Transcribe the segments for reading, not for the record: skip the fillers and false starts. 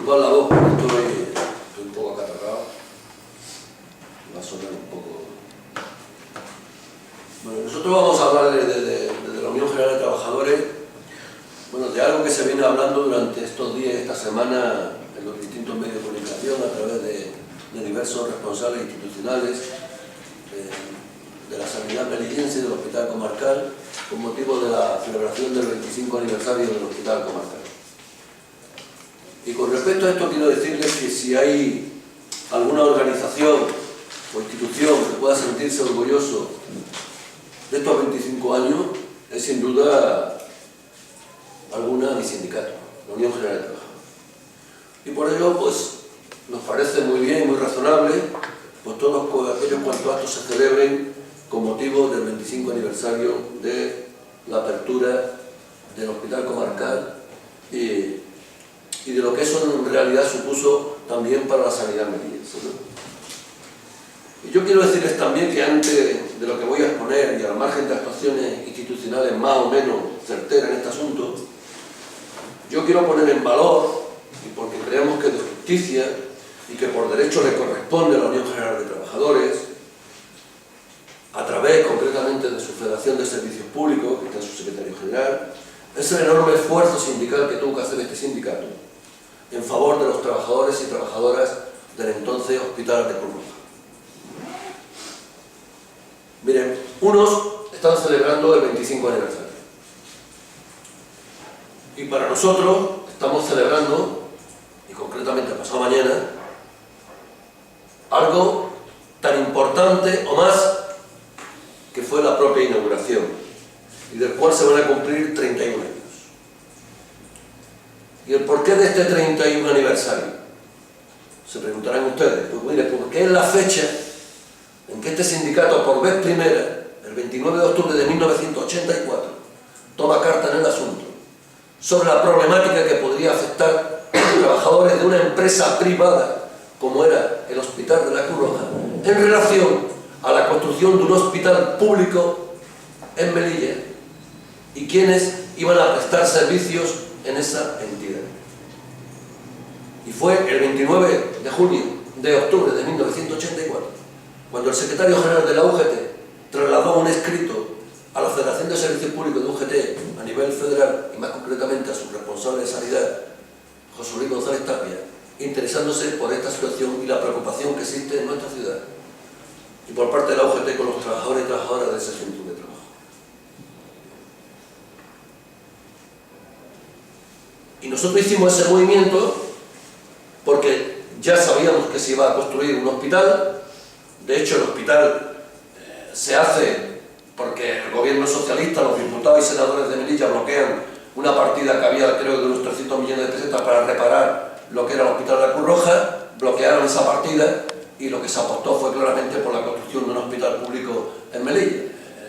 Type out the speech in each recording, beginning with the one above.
disculpad la voz, porque estoy un poco acatarrado. Va a sonar un poco... Bueno, nosotros vamos a hablar desde la Unión General de Trabajadores, bueno, de algo que se viene hablando durante estos días, esta semana, en los distintos medios de comunicación, a través de diversos responsables institucionales de la sanidad melillense y del Hospital Comarcal, con motivo de la celebración del 25 aniversario del Hospital Comarcal. Y con respecto a esto quiero decirles que si hay alguna organización o institución que pueda sentirse orgulloso de estos 25 años, es sin duda alguna mi sindicato, la Unión General de Trabajadores. Y por ello, pues, nos parece muy bien y muy razonable pues todos aquellos cuantos actos se celebren con motivo del 25 aniversario de la apertura del Hospital Comarcal y de lo que eso en realidad supuso también para la sanidad melillense, ¿no? Y yo quiero decirles también que antes de lo que voy a exponer y al margen de actuaciones institucionales más o menos certeras en este asunto, yo quiero poner en valor, y porque creemos que es de justicia y que por derecho le corresponde a la Unión General de Trabajadores, a través concretamente de su Federación de Servicios Públicos, que está en su secretario general, es el enorme esfuerzo sindical que tuvo que hacer este sindicato en favor de los trabajadores y trabajadoras del entonces Hospital de Cruz Roja. Miren, unos están celebrando el 25 aniversario y para nosotros estamos celebrando, y concretamente pasado mañana, algo tan importante o más que fue la propia inauguración y del cual se van a cumplir 31 años. ¿Y el porqué de este 31 aniversario? Se preguntarán ustedes. Pues mire, porque es la fecha en que este sindicato, por vez primera, el 29 de octubre de 1984, toma carta en el asunto sobre la problemática que podría afectar a los trabajadores de una empresa privada como era el Hospital de la Cruz Roja en relación a la construcción de un hospital público en Melilla y quienes iban a prestar servicios en esa entidad. Y fue el 29 de octubre de 1984 cuando el secretario general de la UGT trasladó un escrito a la Federación de Servicios Públicos de UGT a nivel federal y más concretamente a su responsable de sanidad, José Luis González Tapia, interesándose por esta situación y la preocupación que existe en nuestra ciudad y por parte de la UGT con los trabajadores y trabajadoras de ese centro de trabajo. Y nosotros hicimos ese movimiento porque ya sabíamos que se iba a construir un hospital. De hecho, el hospital se hace porque el gobierno socialista, los diputados y senadores de Melilla bloquean una partida que había, creo, de unos 300 millones de pesetas para reparar lo que era el Hospital de la Cruz Roja. Bloquearon esa partida y lo que se apostó fue claramente por la construcción de un hospital público en Melilla.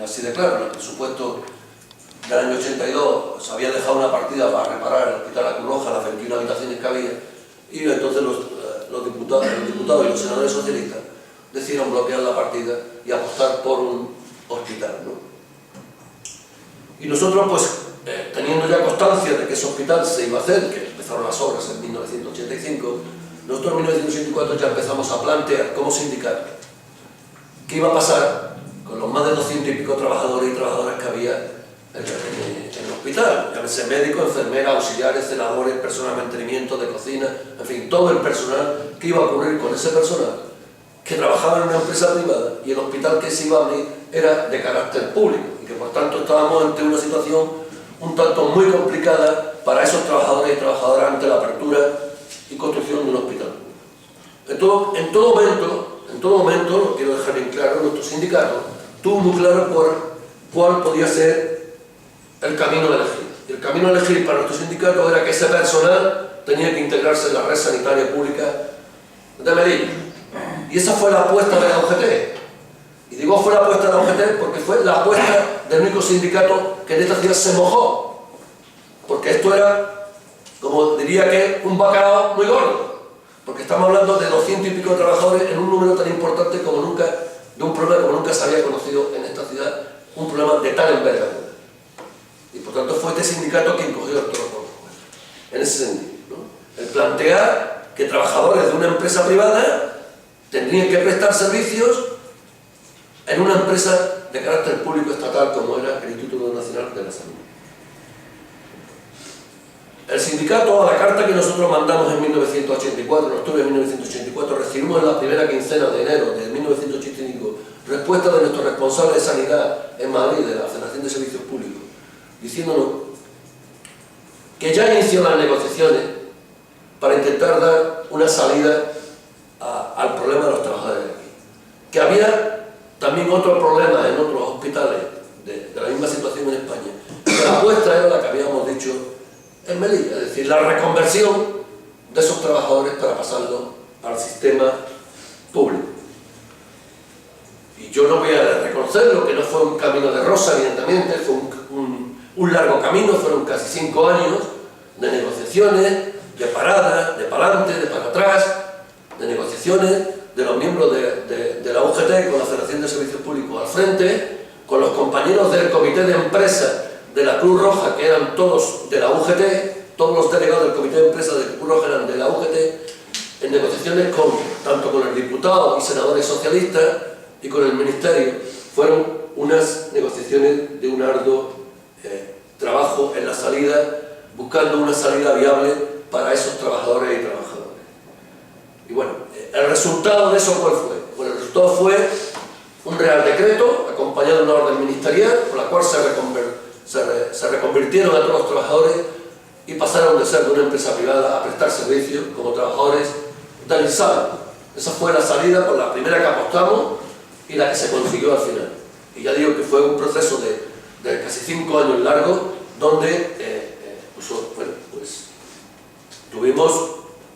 Así de claro, en el presupuesto del año 82 se había dejado una partida para reparar el Hospital de la Cruz Roja, las 21 habitaciones que había, y entonces los diputados y los senadores socialistas decidieron bloquear la partida y apostar por un hospital, ¿no? Y nosotros, pues, teniendo ya constancia de que ese hospital se iba a hacer, que empezaron las obras en 1985, nosotros en 1984 ya empezamos a plantear como sindicato qué iba a pasar con los más de 200 y pico trabajadores y trabajadoras que había en el hospital, llámese médicos, enfermeras, auxiliares, celadores, personal de mantenimiento, de cocina, en fin, todo el personal. ¿Qué iba a ocurrir con ese personal que trabajaba en una empresa privada y el hospital que se iba a abrir era de carácter público y que por tanto estábamos ante una situación un tanto muy complicada para esos trabajadores y trabajadoras ante la apertura y construcción de un hospital público? En todo momento, lo quiero dejar bien claro, nuestro sindicato tuvo muy claro cuál podía ser el camino a elegir. Y el camino a elegir para nuestro sindicato era que ese personal tenía que integrarse en la red sanitaria pública de Melilla. Y esa fue la apuesta de la UGT. Y digo fue la apuesta de la UGT porque fue la apuesta del único sindicato que en esta ciudad se mojó. Porque esto era, como diría que, un bacalao muy gordo. Porque estamos hablando de 200 y pico trabajadores en un número tan importante como nunca, de un problema como nunca se había conocido en esta ciudad, un problema de tal envergadura. Y por tanto fue este sindicato quien cogió el toro por los cuernos, en ese sentido. ¿no? El plantear que trabajadores de una empresa privada tendrían que prestar servicios en una empresa de carácter público estatal como era el Instituto Nacional de la Salud. El sindicato, a la carta que nosotros mandamos en 1984, en octubre de 1984, recibimos en la primera quincena de enero de 1985 respuesta de nuestro responsable de sanidad en Madrid, de la Federación de Servicios Públicos, diciéndonos que ya inició las negociaciones para intentar dar una salida al problema de los trabajadores de aquí. Que había también otro problema en otros hospitales de la misma situación en España. Que la apuesta era la que habíamos dicho en Melilla, es decir, la reconversión de esos trabajadores para pasarlo al sistema público. Y yo no voy a reconocerlo, que no fue un camino de rosa, evidentemente, fue un largo camino, fueron casi 5 años de negociaciones, de paradas, de para adelante, de para atrás, de negociaciones de los miembros de la UGT con la Federación de Servicios Públicos al frente, con los compañeros del Comité de Empresa de la Cruz Roja, que eran todos de la UGT, todos los delegados del Comité de Empresa de la Cruz Roja eran de la UGT, en negociaciones tanto con el diputado y senadores socialistas y con el Ministerio. Fueron unas negociaciones de un arduo trabajo en la salida, buscando una salida viable para esos trabajadores y trabajadoras. Y bueno, el resultado de eso, ¿cuál fue? Bueno, el resultado fue un Real Decreto acompañado de una orden ministerial por la cual se reconvirtieron a todos los trabajadores y pasaron de ser de una empresa privada a prestar servicios como trabajadores del INSABI. Esa fue la salida por la primera que apostamos y la que se consiguió al final. Y ya digo que fue un proceso de casi 5 años largo, donde pues tuvimos,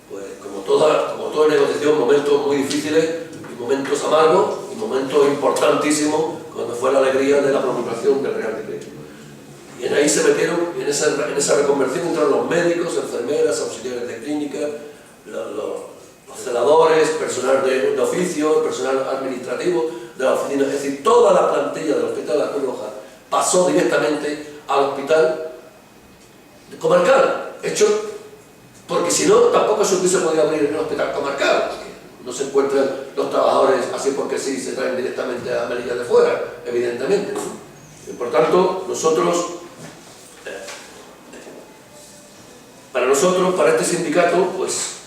pues, como toda negociación, momentos muy difíciles y momentos amargos y momentos importantísimos, cuando fue la alegría de la promulgación del Real Decreto. Y en ahí se metieron, en esa reconversión entraron los médicos, enfermeras, auxiliares de clínica, los celadores, personal de oficio, personal administrativo de la oficina, es decir, toda la plantilla del Hospital de la Cruz Roja pasó directamente al hospital comarcal, hecho porque si no, tampoco se hubiese podido abrir el hospital comarcal, porque no se encuentran los trabajadores así porque sí, se traen directamente a Melilla de fuera, evidentemente. Y por tanto, para este sindicato, pues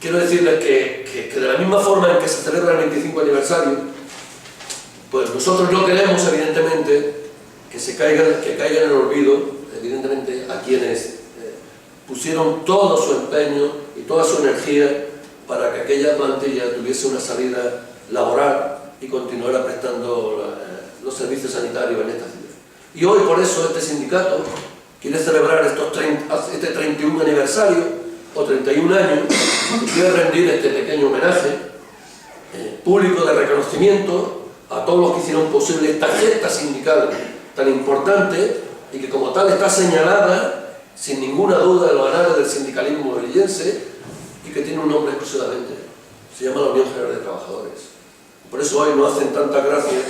quiero decirles que de la misma forma en que se celebra el 25 aniversario, pues nosotros no queremos, evidentemente, que caiga en el olvido, evidentemente, a quienes pusieron todo su empeño y toda su energía para que aquella plantilla tuviese una salida laboral y continuara prestando los servicios sanitarios en esta ciudad. Y hoy, por eso, este sindicato quiere celebrar este 31 aniversario o 31 años y quiere rendir este pequeño homenaje público de reconocimiento a todos los que hicieron posible esta gesta sindical tan importante y que como tal está señalada sin ninguna duda en los anales del sindicalismo melillense y que tiene un nombre exclusivamente, se llama la Unión General de Trabajadores. Por eso hoy nos hacen tantas gracias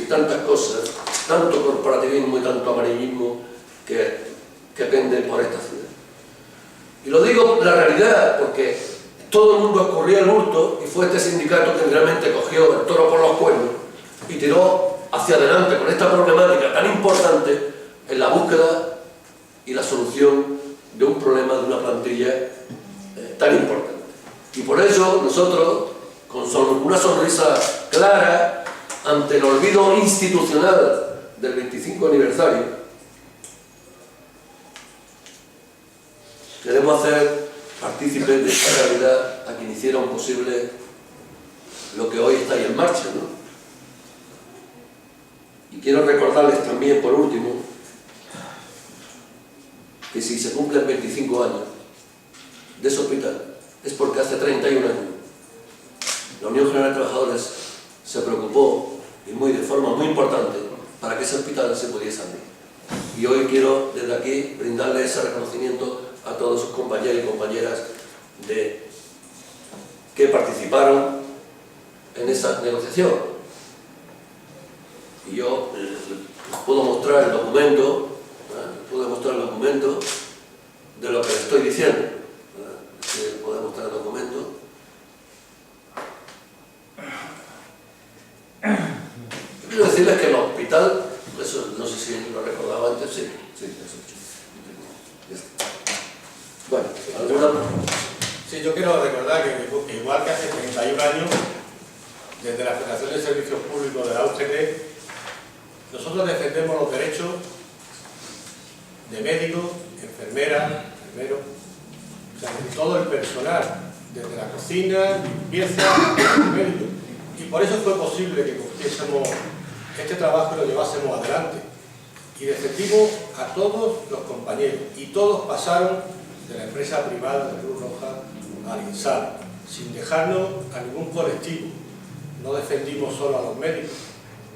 y tantas cosas, tanto corporativismo y tanto amarillismo que penden por esta ciudad. Y lo digo la realidad porque todo el mundo escurría el bulto y fue este sindicato que realmente cogió el toro por los cuernos y tiró hacia adelante con esta problemática tan importante en la búsqueda y la solución de un problema de una plantilla tan importante. Y por eso nosotros, con una sonrisa clara ante el olvido institucional del 25 aniversario, queremos hacer partícipes de esta realidad a quienes hicieron posible lo que hoy está ahí en marcha, ¿no? Y quiero recordarles también, por último, que si se cumplen 25 años de ese hospital, es porque hace 31 años la Unión General de Trabajadores se preocupó de forma muy importante para que ese hospital se pudiese abrir. Y hoy quiero desde aquí brindarle ese reconocimiento a todos sus compañeros y compañeras que participaron en esa negociación. Y yo les puedo mostrar el documento, estoy diciendo. Que podemos mostrar el documento. Yo quiero decirles que el hospital, eso no sé si lo recordaba antes, sí, eso he hecho. Bueno, ¿alguna? Sí, yo quiero recordar que igual que hace 31 años, desde la Federación de Servicios Públicos de la UGT, nosotros defendemos los derechos de médicos, enfermeras, enfermeros, o sea, de todo el personal, desde la cocina, limpieza, médicos. Y por eso fue posible que cogiésemos este trabajo y lo llevásemos adelante. Y defendimos a todos los compañeros, y todos pasaron de la empresa privada de Cruz Roja al INSAL, sin dejarnos a ningún colectivo. No defendimos solo a los médicos,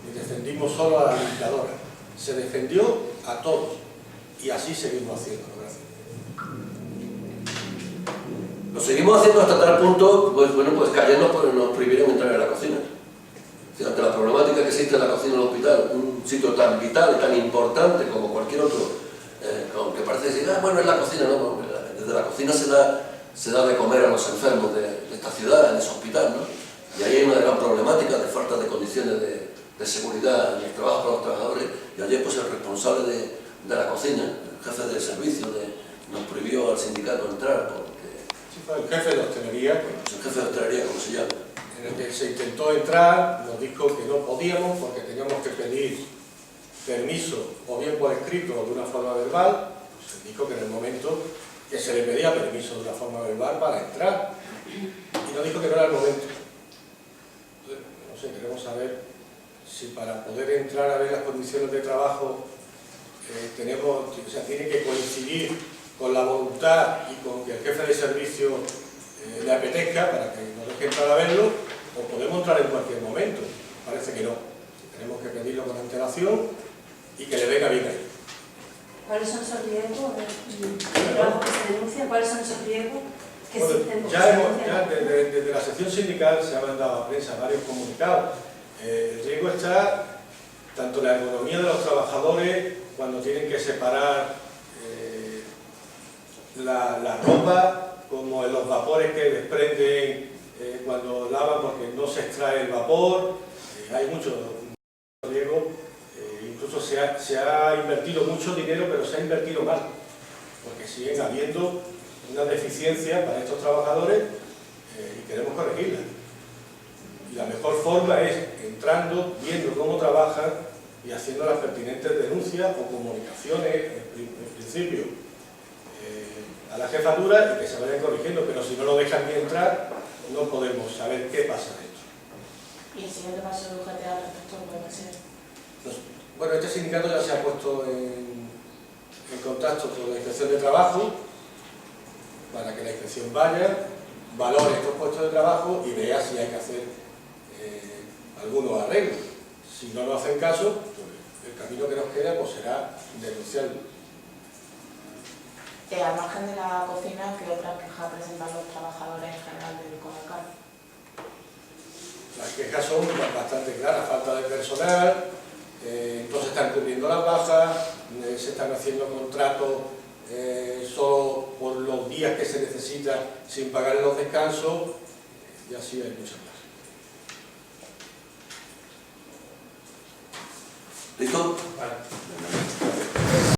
ni defendimos solo a la limpiadora. Se defendió a todos, y así seguimos haciéndolo. Gracias. Lo seguimos haciendo hasta tal punto, pues bueno, pues que ayer nos prohibieron entrar en la cocina. O sea, ante la problemática que existe en la cocina del hospital, un sitio tan vital y tan importante como cualquier otro, aunque parece decir, bueno, es la cocina, no, desde la cocina se da de comer a los enfermos de esta ciudad, en ese hospital, ¿no? Y ahí hay una gran problemática de falta de condiciones de seguridad en el trabajo para los trabajadores, y ayer pues el responsable de la cocina, el jefe de servicio, nos prohibió al sindicato entrar porque... Sí, fue el jefe de hostelería. El jefe de hostelería, ¿cómo se llama? En el que se intentó entrar, nos dijo que no podíamos porque teníamos que pedir permiso o bien por escrito o de una forma verbal. Pues se dijo que en el momento que se le pedía permiso de una forma verbal para entrar, y nos dijo que no era el momento. Entonces, no sé, queremos saber si para poder entrar a ver las condiciones de trabajo tiene que coincidir con la voluntad y con que el jefe de servicio le apetezca para que nos deje entrar a verlo, o podemos entrar en cualquier momento. Parece que no. Tenemos que pedirlo con antelación y que le venga bien ahí. ¿Cuáles son esos riesgos del trabajo que se denuncia? ¿Cuáles son esos riesgos que Bueno, existen? ya desde la sección sindical se ha mandado a prensa varios comunicados. El riesgo está tanto en la economía de los trabajadores, cuando tienen que separar la ropa, como en los vapores que desprenden cuando lavan porque no se extrae el vapor. Hay mucho riesgo. Incluso se ha invertido mucho dinero, pero se ha invertido mal, porque siguen habiendo una deficiencia para estos trabajadores y queremos corregirla. Y la mejor forma es entrando, viendo cómo trabajan y haciendo las pertinentes denuncias o comunicaciones, en principio, a la jefatura, y que se vayan corrigiendo, pero si no lo dejan ni entrar, no podemos saber qué pasa dentro. ¿Y el siguiente paso de UGT al respecto puede ser? Bueno, este sindicato ya se ha puesto en contacto con la Inspección de Trabajo para que la inspección vaya, valore estos puestos de trabajo y vea si hay que hacer algunos arreglos. Si no nos hacen caso, pues el camino que nos queda pues será denunciarlo. Al margen de la cocina, ¿qué otras quejas presentan los trabajadores en general del Conacal? Las quejas son bastante claras: falta de personal, no se están cubriendo las bajas, se están haciendo contratos solo por los días que se necesita sin pagar los descansos, y así hay muchas más. ¿Listo? Vale.